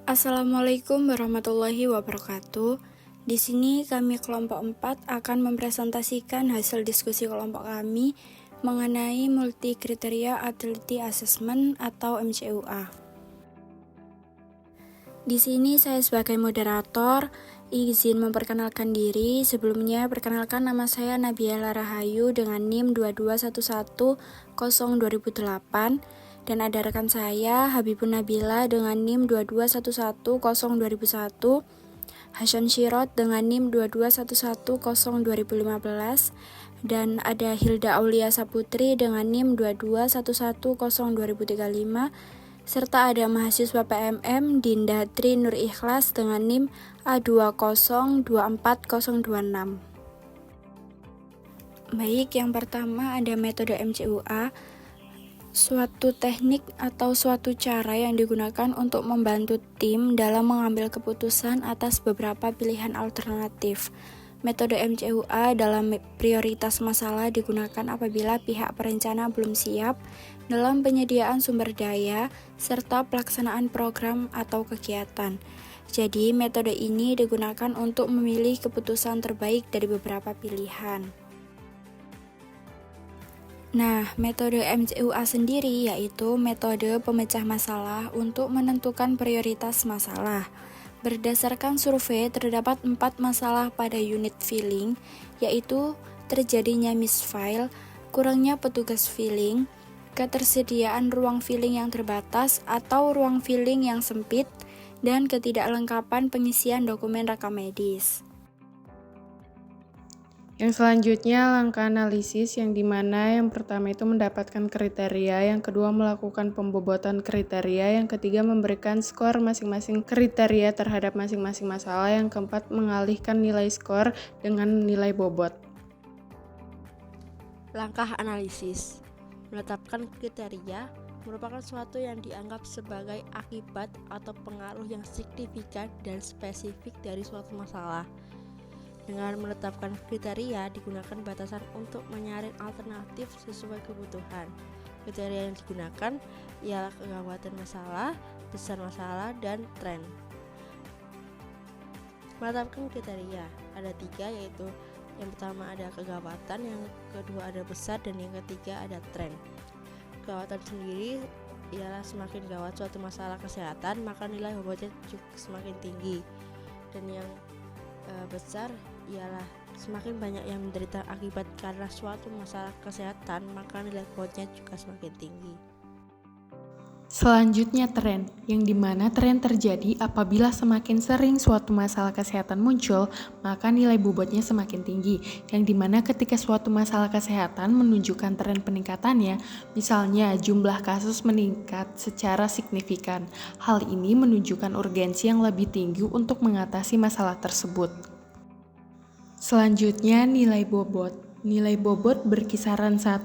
Assalamualaikum warahmatullahi wabarakatuh. Di sini kami kelompok 4 akan mempresentasikan hasil diskusi kelompok kami mengenai multi kriteria ability assessment atau MCUA. Di sini saya sebagai moderator izin memperkenalkan diri. Sebelumnya perkenalkan, nama saya Nabiela Rahayu dengan NIM 2211002008 dan ada rekan saya Habibun Nabila dengan NIM 2211002001, Hasan Syirot dengan NIM 2211002015 dan ada Hilda Aulia Saputri dengan NIM 2211002035 serta ada mahasiswa PMM Dinda Tri Nur Ikhlas dengan NIM A2024026. Baik, yang pertama ada metode MCUA, suatu teknik atau suatu cara yang digunakan untuk membantu tim dalam mengambil keputusan atas beberapa pilihan alternatif. Metode MCUA dalam prioritas masalah digunakan apabila pihak perencana belum siap dalam penyediaan sumber daya serta pelaksanaan program atau kegiatan. Jadi, metode ini digunakan untuk memilih keputusan terbaik dari beberapa pilihan. Nah, metode MCUA sendiri yaitu metode pemecah masalah untuk menentukan prioritas masalah. Berdasarkan survei, terdapat 4 masalah pada unit filling, yaitu terjadinya misfile, kurangnya petugas filling, ketersediaan ruang filling yang terbatas atau ruang filling yang sempit, dan ketidaklengkapan pengisian dokumen rekam medis. Yang selanjutnya langkah analisis yang dimana yang pertama itu mendapatkan kriteria, yang kedua melakukan pembobotan kriteria, yang ketiga memberikan skor masing-masing kriteria terhadap masing-masing masalah, yang keempat mengalihkan nilai skor dengan nilai bobot. Langkah analisis. Menetapkan kriteria merupakan suatu yang dianggap sebagai akibat atau pengaruh yang signifikan dan spesifik dari suatu masalah. Dengan menetapkan kriteria, digunakan batasan untuk menyaring alternatif sesuai kebutuhan. Kriteria yang digunakan ialah kegawatan masalah, besar masalah, dan tren. Menetapkan kriteria ada 3, yaitu yang pertama ada kegawatan, yang kedua ada besar, dan yang ketiga ada tren. Kegawatan sendiri ialah semakin gawat suatu masalah kesehatan, maka nilai bobotnya juga semakin tinggi. Dan yang besar ialah semakin banyak yang menderita akibat karena suatu masalah kesehatan, maka nilai bobotnya juga semakin tinggi. Selanjutnya tren, yang dimana tren terjadi apabila semakin sering suatu masalah kesehatan muncul, maka nilai bobotnya semakin tinggi, yang dimana ketika suatu masalah kesehatan menunjukkan tren peningkatannya, misalnya jumlah kasus meningkat secara signifikan. Hal ini menunjukkan urgensi yang lebih tinggi untuk mengatasi masalah tersebut. Selanjutnya nilai bobot. Nilai bobot berkisaran 1-5,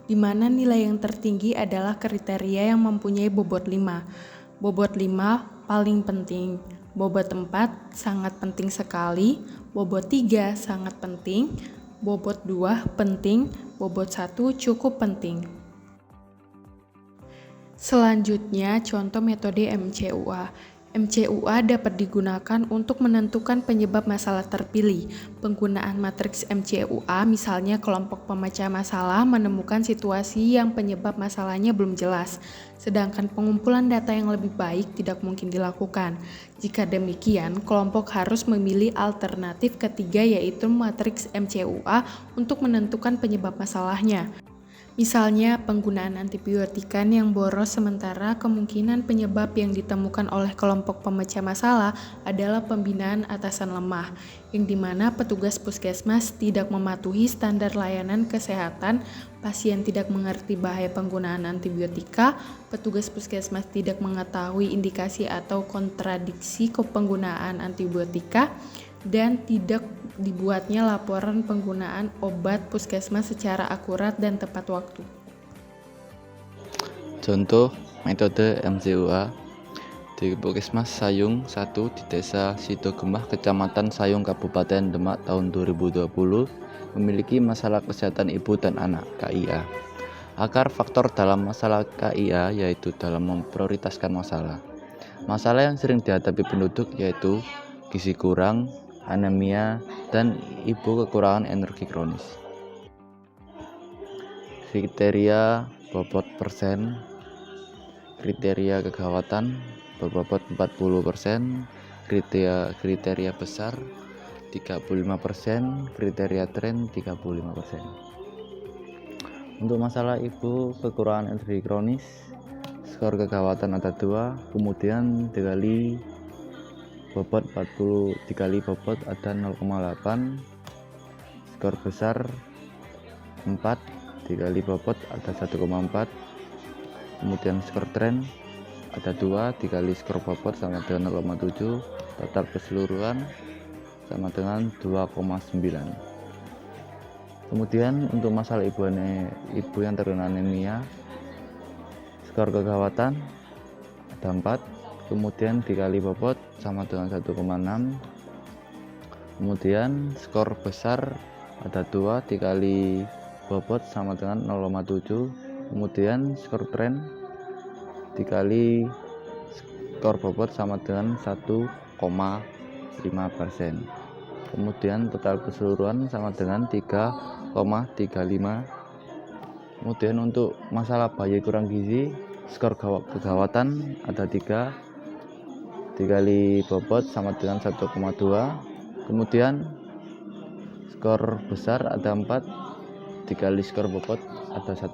di mana nilai yang tertinggi adalah kriteria yang mempunyai bobot 5. Bobot 5 paling penting, bobot 4 sangat penting sekali, bobot 3 sangat penting, bobot 2 penting, bobot 1 cukup penting. Selanjutnya contoh metode MCUA. MCUA dapat digunakan untuk menentukan penyebab masalah terpilih. Penggunaan matriks MCUA, misalnya kelompok pemecah masalah menemukan situasi yang penyebab masalahnya belum jelas, sedangkan pengumpulan data yang lebih baik tidak mungkin dilakukan. Jika demikian, kelompok harus memilih alternatif ketiga, yaitu matriks MCUA untuk menentukan penyebab masalahnya. Misalnya penggunaan antibiotika yang boros, sementara kemungkinan penyebab yang ditemukan oleh kelompok pemecah masalah adalah pembinaan atasan lemah, yang dimana petugas puskesmas tidak mematuhi standar layanan kesehatan, pasien tidak mengerti bahaya penggunaan antibiotika, petugas puskesmas tidak mengetahui indikasi atau kontradiksi penggunaan antibiotika, dan tidak dibuatnya laporan penggunaan obat puskesmas secara akurat dan tepat waktu. Contoh metode MCUA di Puskesmas Sayung 1 di Desa Sidogemah, Kecamatan Sayung, Kabupaten Demak tahun 2020 memiliki masalah kesehatan ibu dan anak (KIA). Akar faktor dalam masalah KIA yaitu dalam memprioritaskan masalah. Masalah yang sering dihadapi penduduk yaitu gizi kurang, anemia, dan ibu kekurangan energi kronis. Kriteria bobot persen, kriteria kegawatan berbobot 40%, kriteria besar 35%, kriteria tren 35%. Untuk masalah ibu kekurangan energi kronis, skor kegawatan ada 2, kemudian dikali bobot 40, dikali bobot ada 0,8, skor besar 4, dikali bobot ada 1,4, kemudian skor tren ada 2, dikali skor bobot sama dengan 0,7, total keseluruhan sama dengan 2,9. Kemudian untuk masalah ibu yang terkena anemia, skor kegawatan ada 4, kemudian dikali bobot sama dengan 1,6, kemudian skor besar ada 2, dikali bobot sama dengan 0,7, kemudian skor tren dikali skor bobot sama dengan 1,5%, kemudian total keseluruhan sama dengan 3,35. Kemudian untuk masalah bayi kurang gizi, skor kegawatan ada 3, dikali bobot sama dengan 1,2, kemudian skor besar ada 4, dikali skor bobot ada 1,4,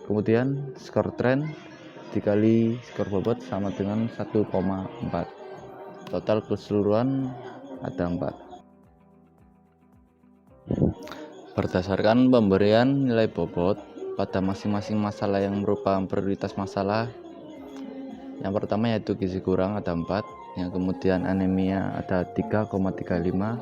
kemudian skor tren dikali skor bobot sama dengan 1,4, total keseluruhan ada 4. Berdasarkan pemberian nilai bobot pada masing-masing masalah yang merupakan prioritas masalah, yang pertama yaitu gizi kurang ada 4, yang kemudian anemia ada 3,35,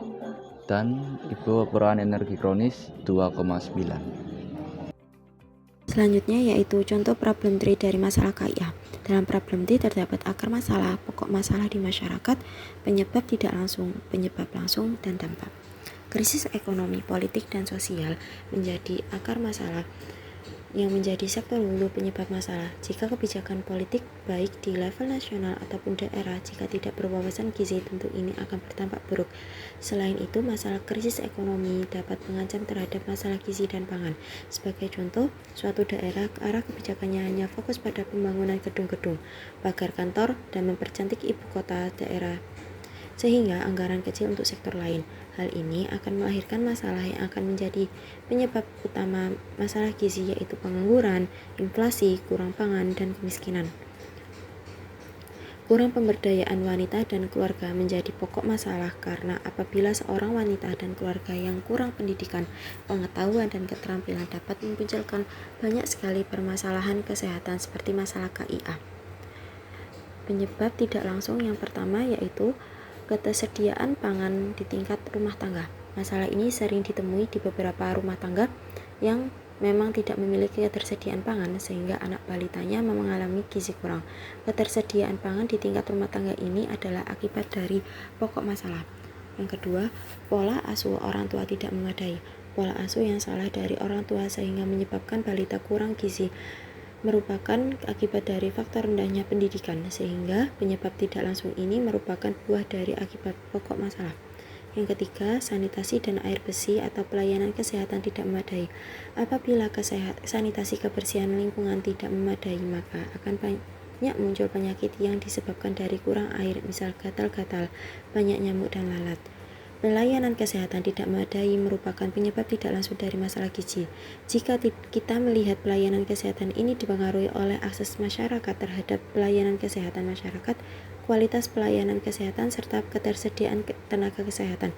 dan ibu kekurangan energi kronis 2,9. Selanjutnya yaitu contoh problem tree dari masalah KIA. Dalam problem tree terdapat akar masalah, pokok masalah di masyarakat, penyebab tidak langsung, penyebab langsung, dan dampak. Krisis ekonomi, politik, dan sosial menjadi akar masalah yang menjadi sektor hulu penyebab masalah. Jika kebijakan politik baik di level nasional ataupun daerah jika tidak berwawasan gizi, tentu ini akan berdampak buruk. Selain itu, masalah krisis ekonomi dapat mengancam terhadap masalah gizi dan pangan. Sebagai contoh, suatu daerah arah kebijakannya hanya fokus pada pembangunan gedung-gedung, pagar kantor, dan mempercantik ibu kota daerah, sehingga anggaran kecil untuk sektor lain. Hal ini akan melahirkan masalah yang akan menjadi penyebab utama masalah gizi, yaitu pengangguran, inflasi, kurang pangan, dan kemiskinan. Kurang pemberdayaan wanita dan keluarga menjadi pokok masalah karena apabila seorang wanita dan keluarga yang kurang pendidikan, pengetahuan, dan keterampilan dapat memunculkan banyak sekali permasalahan kesehatan seperti masalah KIA. Penyebab tidak langsung yang pertama yaitu ketersediaan pangan di tingkat rumah tangga. Masalah ini sering ditemui di beberapa rumah tangga yang memang tidak memiliki ketersediaan pangan sehingga anak balitanya mengalami gizi kurang. Ketersediaan pangan di tingkat rumah tangga ini adalah akibat dari pokok masalah. Yang kedua, pola asuh orang tua tidak memadai. Pola asuh yang salah dari orang tua sehingga menyebabkan balita kurang gizi merupakan akibat dari faktor rendahnya pendidikan, sehingga penyebab tidak langsung ini merupakan buah dari akibat pokok masalah. Yang ketiga, sanitasi dan air bersih atau pelayanan kesehatan tidak memadai. Apabila sanitasi kebersihan lingkungan tidak memadai, maka akan banyak muncul penyakit yang disebabkan dari kurang air, misal gatal-gatal, banyak nyamuk, dan lalat. Pelayanan kesehatan tidak memadai merupakan penyebab tidak langsung dari masalah gizi. Jika kita melihat pelayanan kesehatan ini dipengaruhi oleh akses masyarakat terhadap pelayanan kesehatan masyarakat, kualitas pelayanan kesehatan, serta ketersediaan tenaga kesehatan.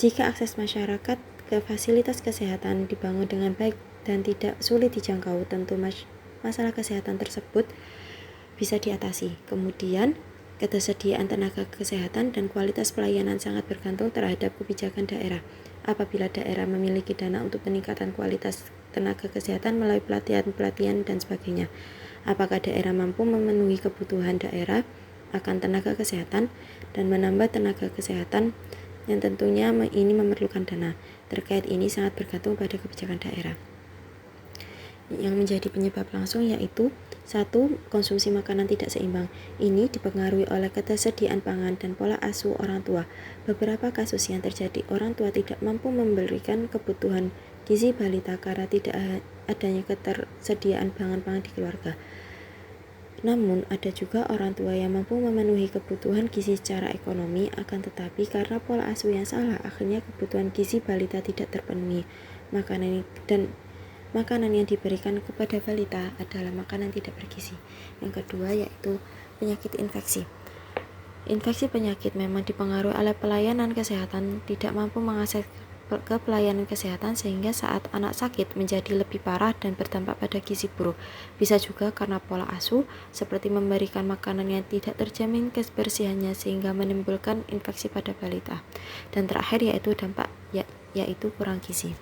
Jika akses masyarakat ke fasilitas kesehatan dibangun dengan baik dan tidak sulit dijangkau, tentu masalah kesehatan tersebut bisa diatasi. Kemudian, ketersediaan tenaga kesehatan dan kualitas pelayanan sangat bergantung terhadap kebijakan daerah. Apabila daerah memiliki dana untuk peningkatan kualitas tenaga kesehatan melalui pelatihan dan sebagainya, apakah daerah mampu memenuhi kebutuhan daerah akan tenaga kesehatan dan menambah tenaga kesehatan yang tentunya ini memerlukan dana. Terkait ini sangat bergantung pada kebijakan daerah. yang menjadi penyebab langsung yaitu 1. Konsumsi makanan tidak seimbang. Ini dipengaruhi oleh ketersediaan pangan dan pola asuh orang tua. Beberapa kasus yang terjadi, orang tua tidak mampu memberikan kebutuhan gizi balita karena tidak adanya ketersediaan pangan di keluarga. Namun, ada juga orang tua yang mampu memenuhi kebutuhan gizi secara ekonomi, akan tetapi karena pola asuh yang salah, akhirnya kebutuhan gizi balita tidak terpenuhi. Makanan yang diberikan kepada balita adalah makanan tidak bergizi. Yang kedua yaitu penyakit infeksi. Infeksi penyakit memang dipengaruhi oleh pelayanan kesehatan tidak mampu mengakses ke pelayanan kesehatan sehingga saat anak sakit menjadi lebih parah dan berdampak pada gizi buruk. Bisa juga karena pola asuh seperti memberikan makanan yang tidak terjamin kebersihannya sehingga menimbulkan infeksi pada balita. Dan terakhir yaitu dampak yaitu kurang gizi.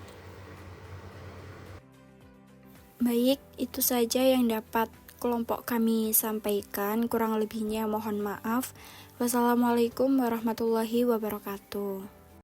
Baik, itu saja yang dapat kelompok kami sampaikan. Kurang lebihnya mohon maaf. Wassalamualaikum warahmatullahi wabarakatuh.